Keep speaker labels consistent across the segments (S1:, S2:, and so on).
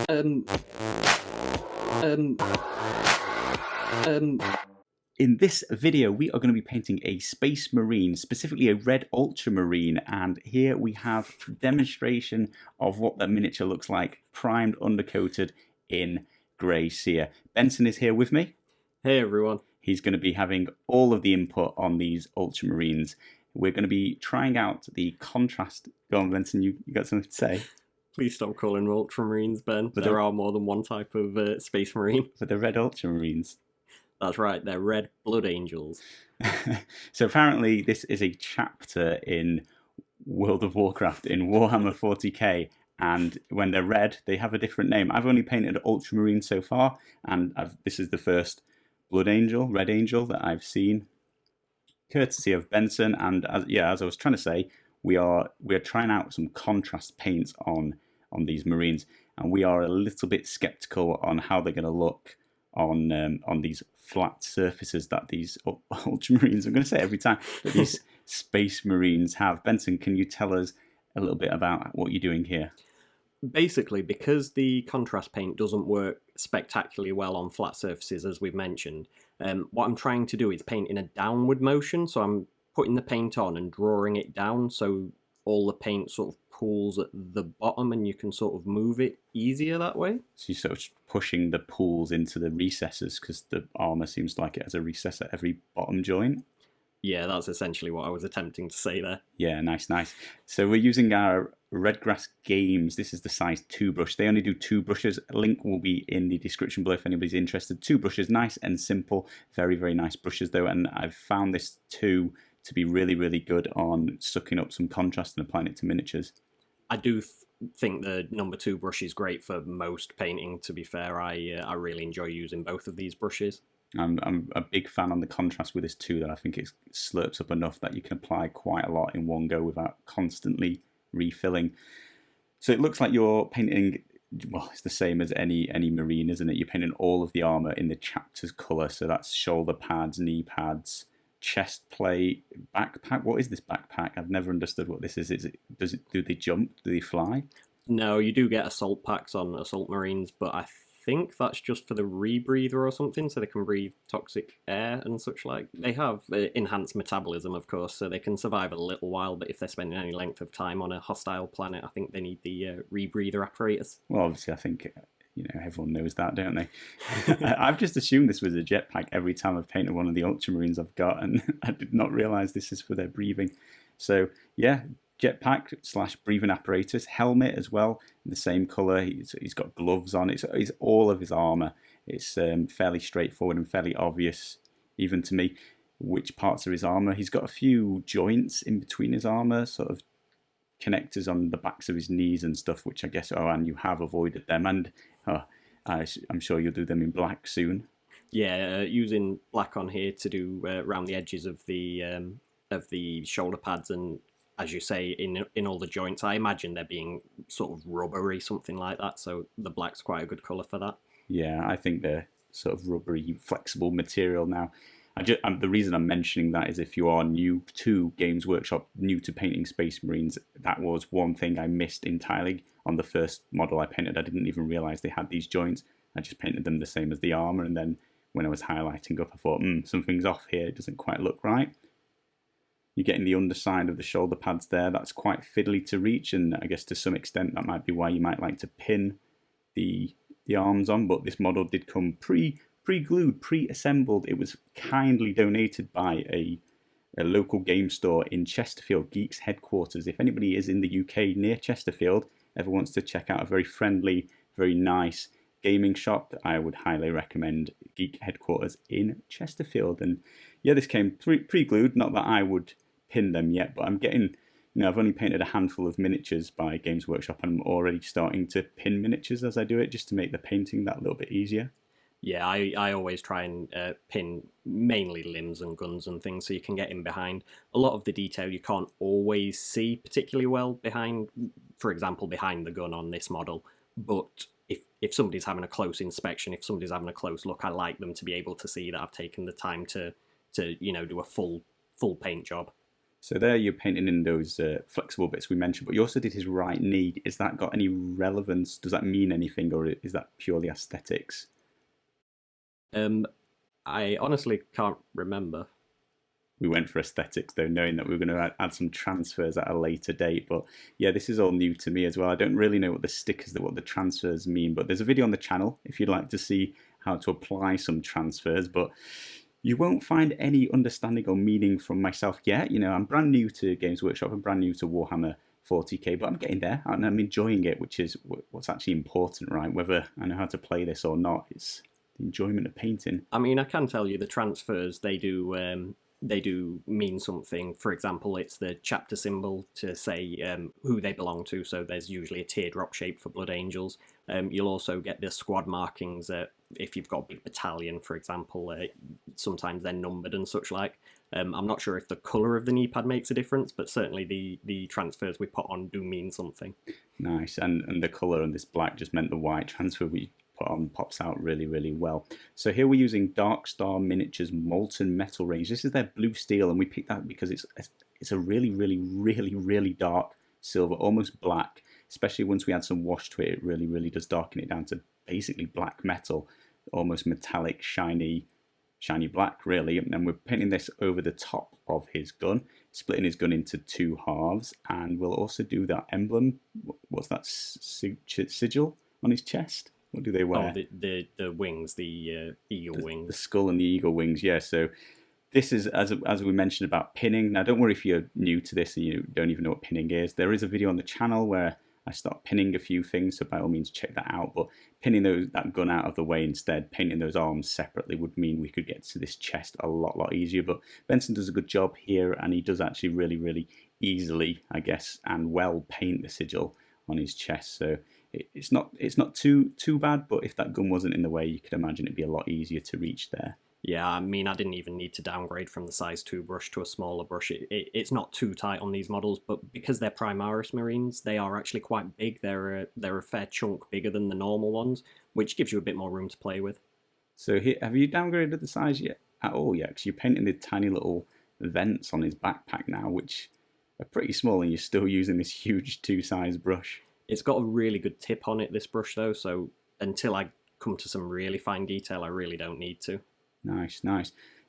S1: Um, um,
S2: In this video, we are going to be painting a Space Marine, specifically a Red Ultramarine, and here we have a demonstration of what that miniature looks like, primed, undercoated in grey cere. Benson is here with me.
S1: Hey everyone.
S2: He's going to be having all of the input on these Ultramarines. We're going to be trying out the contrast. Go on, Benson, you got something to say?
S1: Please stop calling them Ultramarines, Ben.
S2: But
S1: there are more than one type of Space Marine.
S2: For the Red Ultramarines.
S1: That's right, they're red blood angels.
S2: So apparently this is a chapter in World of Warcraft, in Warhammer 40K, and when they're red, they have a different name. I've only painted Ultramarine so far, and this is the first Blood Angel, Red Angel that I've seen, courtesy of Benson. And as I was trying to say, we are trying out some contrast paints on these Marines, and we are a little bit skeptical on how they're going to look on these flat surfaces that these Ultramarines, I'm going to say it every time, that these Space Marines have. Benson, can you tell us a little bit about what you're doing here?
S1: Basically, because the contrast paint doesn't work spectacularly well on flat surfaces, as we've mentioned, what I'm trying to do is paint in a downward motion. So I'm putting the paint on and drawing it down, so all the paint sort of pools at the bottom and you can sort of move it easier that way.
S2: So you're sort of pushing the pools into the recesses, because the armour seems like it has a recess at every bottom joint.
S1: Yeah, that's essentially what I was attempting to say there.
S2: Yeah, nice. So we're using our Redgrass Games. This is the size 2 brush. They only do 2 brushes. A link will be in the description below if anybody's interested. 2 brushes, nice and simple. Very, very nice brushes though, and I've found this 2 to be really, really good on sucking up some contrast and applying it to miniatures.
S1: I do think the number 2 brush is great for most painting, to be fair. I really enjoy using both of these brushes.
S2: I'm a big fan on the contrast with this too, that I think it slurps up enough that you can apply quite a lot in one go without constantly refilling. So it looks like you're painting, well, it's the same as any Marine, isn't it? You're painting all of the armour in the chapter's colour, so that's shoulder pads, knee pads, chest plate, backpack. What is this backpack? I've never understood what this is. Do they jump? Do they fly?
S1: No, you do get assault packs on Assault Marines, but I think that's just for the rebreather or something, so they can breathe toxic air and such like. They have enhanced metabolism, of course, so they can survive a little while, but if they're spending any length of time on a hostile planet, I think they need the rebreather apparatus.
S2: Well, obviously, I think everyone knows that, don't they? I've just assumed this was a jetpack every time I've painted one of the Ultramarines I've got, and I did not realise this is for their breathing. So, yeah, jetpack / breathing apparatus, helmet as well, in the same colour. He's got gloves on. It's all of his armour. It's fairly straightforward and fairly obvious, even to me, which parts of his armour. He's got a few joints in between his armour, sort of connectors on the backs of his knees and stuff, which I guess, and you have avoided them, and I'm sure you'll do them in black soon.
S1: Yeah, using black on here to do around the edges of the shoulder pads, and as you say, in all the joints. I imagine they're being sort of rubbery, something like that, so the black's quite a good colour for that.
S2: Yeah, I think they're sort of rubbery, flexible material now. The reason I'm mentioning that is if you are new to Games Workshop, new to painting Space Marines, that was one thing I missed entirely on the first model I painted. I didn't even realise they had these joints. I just painted them the same as the armour, and then when I was highlighting up, I thought, something's off here. It doesn't quite look right. You're getting the underside of the shoulder pads there. That's quite fiddly to reach, and I guess to some extent that might be why you might like to pin the arms on, but this model did come pre-glued, pre-assembled. It was kindly donated by a local game store in Chesterfield, Geeks headquarters. If anybody is in the UK near Chesterfield, ever wants to check out a very friendly, very nice gaming shop, I would highly recommend Geek headquarters in Chesterfield. And yeah, this came pre-glued, not that I would pin them yet, but I'm getting, I've only painted a handful of miniatures by Games Workshop, and I'm already starting to pin miniatures as I do it, just to make the painting that little bit easier.
S1: Yeah, I always try and pin mainly limbs and guns and things, so you can get in behind. A lot of the detail you can't always see particularly well behind, for example, behind the gun on this model. But if somebody's having a close inspection, if somebody's having a close look, I like them to be able to see that I've taken the time to do a full paint job.
S2: So there you're painting in those flexible bits we mentioned, but you also did his right knee. Is that got any relevance? Does that mean anything, or is that purely aesthetics?
S1: I honestly can't remember.
S2: We went for aesthetics though, knowing that we were going to add some transfers at a later date. But yeah, this is all new to me as well. I don't really know what the stickers, what the transfers mean, but there's a video on the channel if you'd like to see how to apply some transfers. But you won't find any understanding or meaning from myself yet. You know, I'm brand new to Games Workshop. I'm brand new to Warhammer 40K, but I'm getting there and I'm enjoying it, which is what's actually important, right? Whether I know how to play this or not, it's the enjoyment of painting.
S1: I mean, I can tell you the transfers, they do mean something. For example, it's the chapter symbol to say who they belong to, so there's usually a teardrop shape for Blood Angels. You'll also get the squad markings if you've got a big battalion, for example. Sometimes they're numbered and such like. I'm not sure if the colour of the knee pad makes a difference, but certainly the transfers we put on do mean something.
S2: Nice, and the colour on this black just meant the white transfer we put on pops out really, really well. So here we're using DARKSTAR Miniatures Molten Metal range. This is their blue steel, and we picked that because it's a really, really, really, really dark silver, almost black. Especially once we add some wash to it, it really, really does darken it down to basically black metal, almost metallic, shiny black, really. And then we're painting this over the top of his gun, splitting his gun into two halves, and we'll also do that emblem. What's that sigil on his chest? What do they wear?
S1: Oh, the wings, the eagle wings.
S2: The skull and the eagle wings, yeah. So this is, as we mentioned, about pinning. Now, don't worry if you're new to this and you don't even know what pinning is. There is a video on the channel where I start pinning a few things, so by all means check that out. But pinning that gun out of the way instead, painting those arms separately would mean we could get to this chest a lot easier. But Benson does a good job here, and he does actually really, really easily, I guess, and well paint the sigil on his chest. So it's not too bad, but if that gun wasn't in the way, you could imagine it'd be a lot easier to reach there.
S1: Yeah, I mean, I didn't even need to downgrade from the size 2 brush to a smaller brush. It's not too tight on these models, but because they're Primaris Marines, they are actually quite big. They're a fair chunk bigger than the normal ones, which gives you a bit more room to play with.
S2: So here, have you downgraded the size yet at all yet? Because you're painting the tiny little vents on his backpack now, which are pretty small, and you're still using this huge 2-size brush.
S1: It's got a really good tip on it, this brush, though, so until I come to some really fine detail, I really don't need to.
S2: Nice.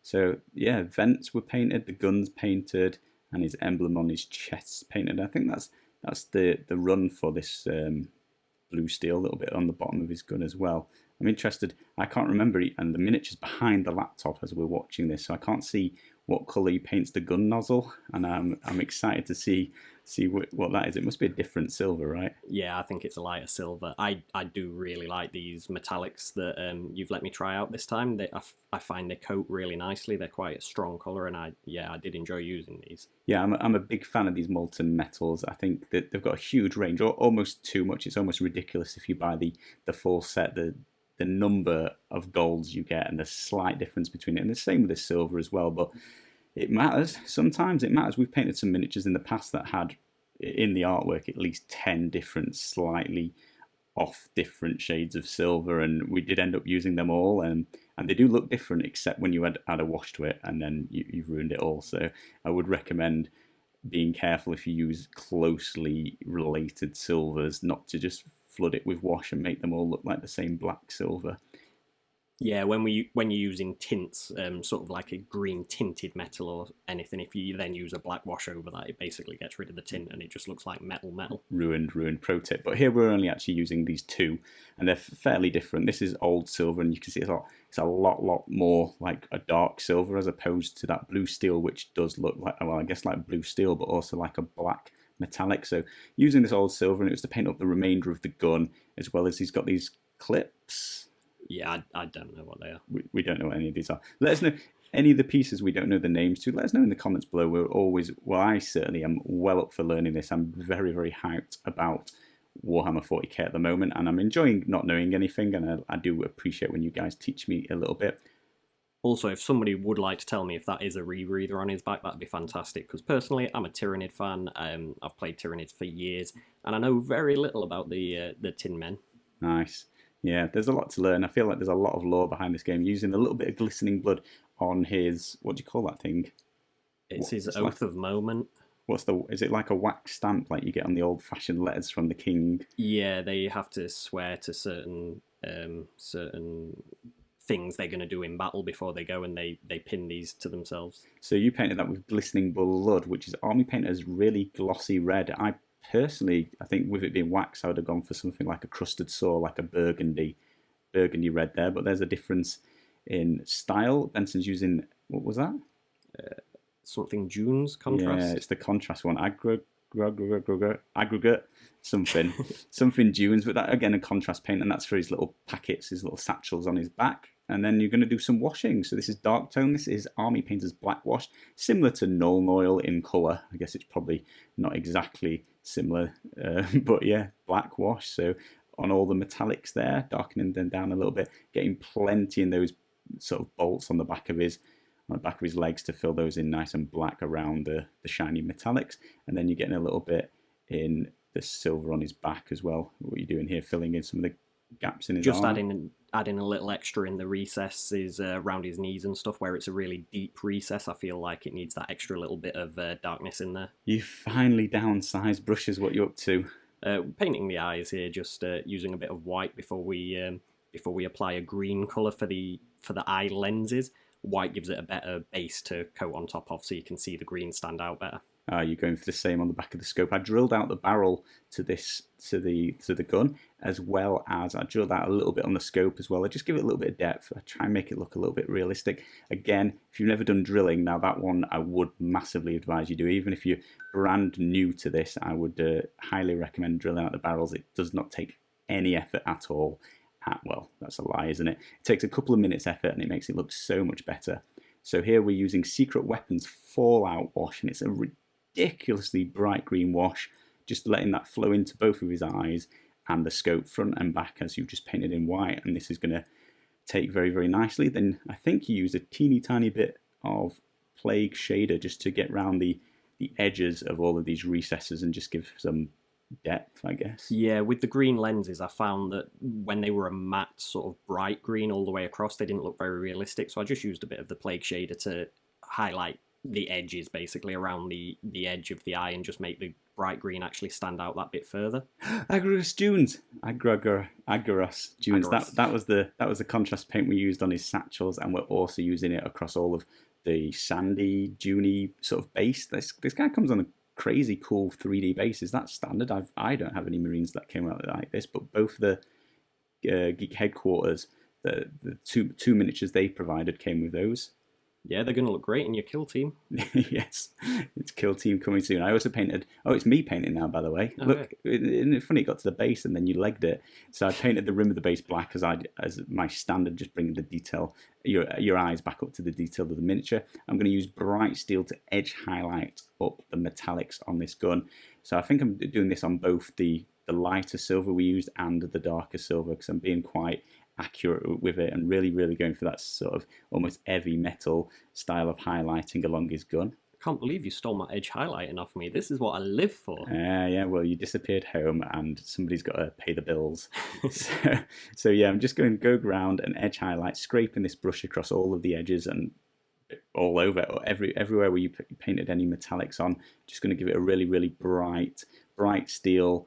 S2: So yeah, vents were painted, the gun's painted, and his emblem on his chest's painted. I think that's the run for this blue steel, a little bit on the bottom of his gun as well. I'm interested. I can't remember, and the miniature's behind the laptop as we're watching this, so I can't see what colour he paints the gun nozzle, and I'm excited to see what that is. It must be a different silver, right?
S1: Yeah, I think it's a lighter silver. I do really like these metallics that you've let me try out this time. I find they coat really nicely. They're quite a strong colour, and I did enjoy using these.
S2: Yeah, I'm a big fan of these molten metals. I think that they've got a huge range, or almost too much. It's almost ridiculous if you buy the full set. The number of golds you get and the slight difference between it, and the same with the silver as well, but it matters. Sometimes it matters. We've painted some miniatures in the past that had in the artwork at least 10 different slightly off different shades of silver, and we did end up using them all, and they do look different except when you add a wash to it, and then you've ruined it all. So I would recommend being careful if you use closely related silvers, not to just flood it with wash and make them all look like the same black silver.
S1: Yeah, when you're using tints, sort of like a green tinted metal or anything, if you then use a black wash over that, it basically gets rid of the tint and it just looks like metal.
S2: Ruined pro tip. But here we're only actually using these two, and they're fairly different. This is old silver, and you can see it's a lot more like a dark silver as opposed to that blue steel, which does look like, well, I guess like blue steel, but also like a black metallic. So using this old silver, and it was to paint up the remainder of the gun, as well as he's got these clips.
S1: Yeah, I don't know what they are.
S2: We don't know what any of these are. Let us know any of the pieces we don't know the names to. Let us know in the comments below. I certainly am well up for learning this. I'm very, very hyped about Warhammer 40k at the moment, and I'm enjoying not knowing anything, and I do appreciate when you guys teach me a little bit.
S1: Also, if somebody would like to tell me if that is a rebreather on his back, that'd be fantastic, because personally, I'm a Tyranid fan. I've played Tyranids for years, and I know very little about the Tin Men.
S2: Nice. Yeah, there's a lot to learn. I feel like there's a lot of lore behind this game, using a little bit of Glistening Blood on his, what do you call that thing?
S1: It's his
S2: It's
S1: oath of moment.
S2: Is it like a wax stamp like you get on the old-fashioned letters from the king?
S1: Yeah, they have to swear to certain things they're going to do in battle before they go, and they pin these to themselves.
S2: So you painted that with Glistening Blood, which is army painter's really glossy red. I think with it being wax, I would have gone for something like a crusted sore, like a burgundy red there. But there's a difference in style. Benson's using, what was that?
S1: Something June's contrast.
S2: Yeah, it's the contrast one. Aggregate, something June's, but that again a contrast paint, and that's for his little packets, his little satchels on his back. And then you're going to do some washing. So this is dark tone. This is Army Painter's black wash, similar to Null Oil in colour. I guess it's probably not exactly similar, but yeah, black wash. So on all the metallics there, darkening them down a little bit, getting plenty in those sort of bolts on the back of his legs to fill those in nice and black around the shiny metallics. And then you're getting a little bit in the silver on his back as well. What you're doing here, filling in some of the gaps in his
S1: Just
S2: armor.
S1: adding a little extra in the recesses around his knees and stuff, where it's a really deep recess. I feel like it needs that extra little bit of darkness in there.
S2: You finally downsized brushes. What you up to?
S1: Painting the eyes here, just using a bit of white before we apply a green colour for the eye lenses. White gives it a better base to coat on top of, so you can see the green stand out better.
S2: You're going for the same on the back of the scope. I drilled out the barrel to the gun, as well as I drilled out a little bit on the scope as well. I just give it a little bit of depth. I try and make it look a little bit realistic. Again, if you've never done drilling, now that one I would massively advise you do. Even if you're brand new to this, I would highly recommend drilling out the barrels. It does not take any effort at all. Well, that's a lie, isn't it? It takes a couple of minutes effort and it makes it look so much better. So here we're using Secret Weapons Fallout Wash, and it's a ridiculously bright green wash, just letting that flow into both of his eyes and the scope front and back as you've just painted in white, and this is going to take very, very nicely. Then I think you use a teeny tiny bit of Plague Shader just to get around the edges of all of these recesses and just give some depth, I guess.
S1: Yeah, with the green lenses, I found that when they were a matte sort of bright green all the way across, they didn't look very realistic, so I just used a bit of the Plague Shader to highlight the edges, basically, around the edge of the eye, and just make the bright green actually stand out that bit further.
S2: Agarus Dunes. Agarus Dunes. That was the contrast paint we used on his satchels, and we're also using it across all of the sandy, duney sort of base. This guy comes on a crazy cool 3D base. Is that standard? I don't have any Marines that came out like this, but both the Geek Headquarters, the two miniatures they provided came with those.
S1: Yeah, they're going to look great in your kill team.
S2: Yes, it's kill team coming soon. I also painted. Oh, it's me painting now, by the way.
S1: Oh,
S2: Look, isn't it funny? It got to the base and then you legged it. So I painted the rim of the base black as my standard, just bringing the detail, your eyes back up to the detail of the miniature. I'm going to use bright steel to edge highlight up the metallics on this gun. So I think I'm doing this on both the lighter silver we used and the darker silver, because I'm being quite accurate with it and really, really going for that sort of almost heavy metal style of highlighting along his gun.
S1: I can't believe you stole my edge highlighting off me. This is what I live for.
S2: Yeah, well, you disappeared home and somebody's got to pay the bills. so yeah, I'm just going to go around and edge highlight, scraping this brush across all of the edges and all over, or everywhere where you painted any metallics on. Just going to give it a really, really bright steel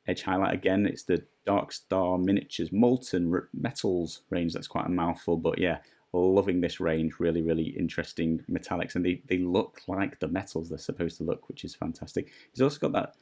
S2: edge highlight. Again, it's the DARKSTAR Miniatures MOLTEN Metals range. That's quite a mouthful, but yeah, loving this range. Really, really interesting metallics, and they look like the metals they're supposed to look, which is fantastic. He's also got that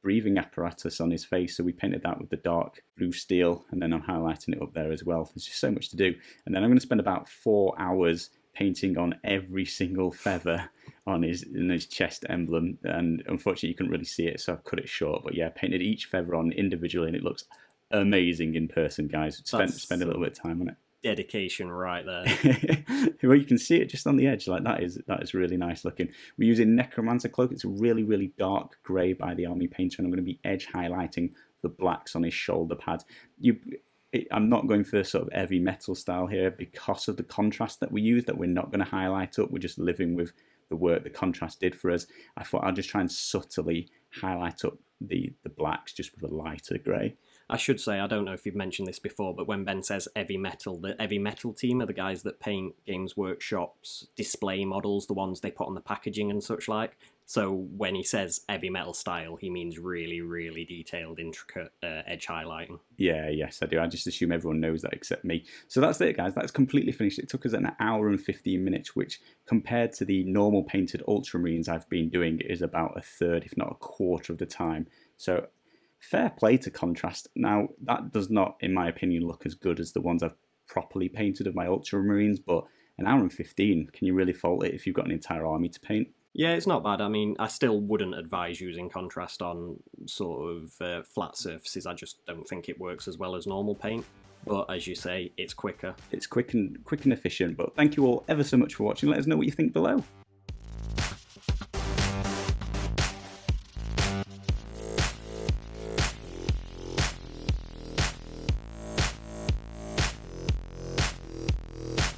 S2: breathing apparatus on his face, so we painted that with the dark blue steel, and then I'm highlighting it up there as well. There's just so much to do, and then I'm going to spend about 4 hours painting on every single feather on his chest emblem, and unfortunately you couldn't really see it, so I've cut it short. But yeah, painted each feather on individually, and it looks amazing in person, guys. Spend a little bit of time on it.
S1: Dedication right there.
S2: Well, you can see it just on the edge. Like that is really nice looking. We're using Necromancer Cloak. It's a really, really dark grey by the Army Painter, and I'm going to be edge highlighting the blacks on his shoulder pads. I'm not going for sort of heavy metal style here because of the contrast that we use, that we're not going to highlight up. We're just living with the work the contrast did for us. I thought I'll just try and subtly highlight up the blacks just with a lighter grey.
S1: I should say, I don't know if you've mentioned this before, but when Ben says heavy metal, the heavy metal team are the guys that paint Games Workshop's display models, the ones they put on the packaging and such like. So when he says heavy metal style, he means really, really detailed, intricate edge highlighting.
S2: Yeah, yes, I do. I just assume everyone knows that except me. So that's it, guys. That's completely finished. It took us an hour and 15 minutes, which compared to the normal painted Ultramarines I've been doing is about a third, if not a quarter of the time. So fair play to Contrast. Now, that does not, in my opinion, look as good as the ones I've properly painted of my Ultramarines, but an hour and 15, can you really fault it if you've got an entire army to paint?
S1: Yeah, it's not bad. I mean, I still wouldn't advise using contrast on sort of flat surfaces. I just don't think it works as well as normal paint. But as you say, it's quicker.
S2: It's quick and efficient. But thank you all ever so much for watching. Let us know what you think below.